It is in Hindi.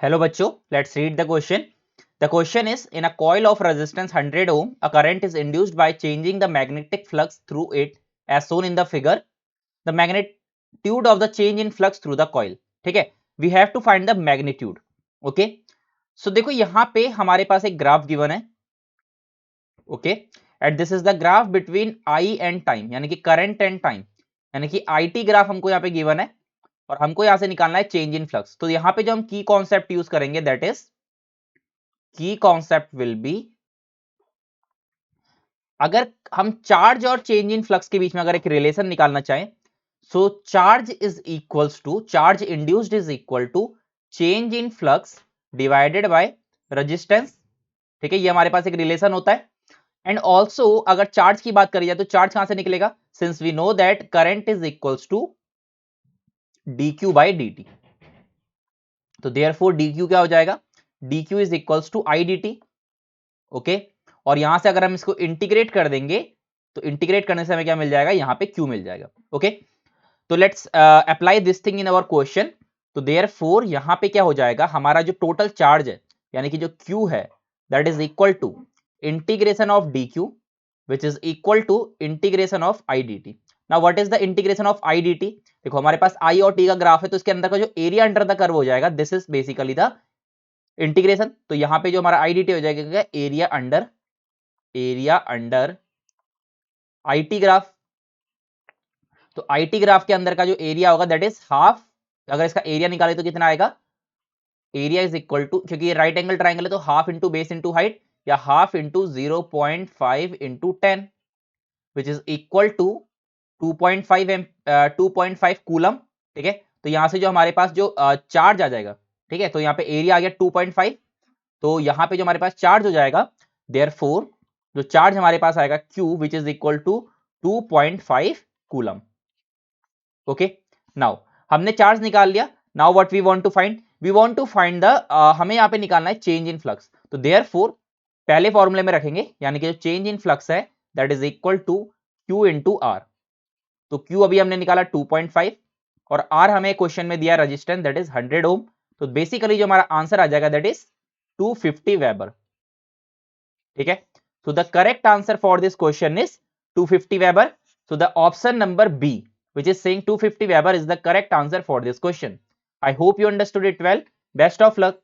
Hello बच्चों, let's read the question. The question is, in a coil of resistance 100 ohm, a current is induced by changing the magnetic flux through it as shown in the figure. The magnitude of the change in flux through the coil. ठीक है, we have to find the magnitude. Okay, so देखो यहाँ पे हमारे पास एक ग्राफ गिवन है. Okay, and this is the graph between I and time, यानी कि current and time, यानी कि IT ग्राफ हमको यहाँ पे गिवन है और हमको यहां से निकालना है चेंज इन फ्लक्स. तो यहां पे जो हम की कॉन्सेप्ट यूज करेंगे दैट इज की कॉन्सेप्ट विल बी, अगर हम चार्ज और चेंज इन फ्लक्स के बीच में अगर एक रिलेशन निकालना चाहें, so charge is equals to, charge induced is equal to change in flux divided by resistance. ठीक है, ये हमारे पास एक रिलेशन होता है. एंड ऑल्सो अगर चार्ज की बात करी जाए तो चार्ज कहां से निकलेगा, since we know that current is equals to dq by dt. तो देयरफॉर dq क्या हो जाएगा, dq is equals to I dt. Okay, और यहां से अगर हम इसको इंटीग्रेट कर देंगे तो इंटीग्रेट करने से हमें क्या मिल जाएगा, यहां पे q मिल जाएगा. ओके, तो let's apply this thing in our question. तो देयरफॉर यहां पे क्या हो जाएगा, हमारा जो टोटल चार्ज है यानी कि जो q है that is equal to integration of dq which is equal to integration of I dt. Now what is the integration of I dt. देखो हमारे पास i और t का ग्राफ है, तो इसके अंदर का जो एरिया अंडर द कर्व हो जाएगा this is basically the integration. तो यहां पे जो हमारा आई dt हो जाएगा एरिया अंडर आईटी ग्राफ. तो आईटी ग्राफ के अंदर का जो एरिया होगा दैट इज हाफ. अगर इसका एरिया निकाले तो कितना आएगा, एरिया इज इक्वल टू, क्योंकि ये राइट एंगल ट्राइंगल है तो half into base into height या half into 0.5 into 10 which is equal to 2.5 coulomb. ठीक है, तो यहां से जो हमारे पास जो चार्ज आ जाएगा, ठीक है, तो यहाँ पे एरिया आ गया 2.5. तो यहाँ पे जो हमारे पास चार्ज हो जाएगा देयरफॉर जो चार्ज हमारे पास आएगा Q which is equal to 2.5 coulomb. Okay, now हमने चार्ज निकाल लिया. Now what we want to find, we want to find the, हमें यहाँ पे निकालना है चेंज इन फ्लक्स. तो देयरफॉर पहले फॉर्मूले में रखेंगे, यानी कि जो चेंज इन फ्लक्स है that is equal to Q into R. तो Q अभी हमने निकाला 2.5 और R हमें क्वेश्चन में दिया रेजिस्टेंस दैट इज 100 ओम. तो बेसिकली जो हमारा आंसर आ जाएगा दैट इज 250 वेबर. ठीक है, so the correct answer for this question is 250 Weber. So the option number B, which is saying 250 Weber, is the correct answer for this question. I hope you understood it well. Best of luck.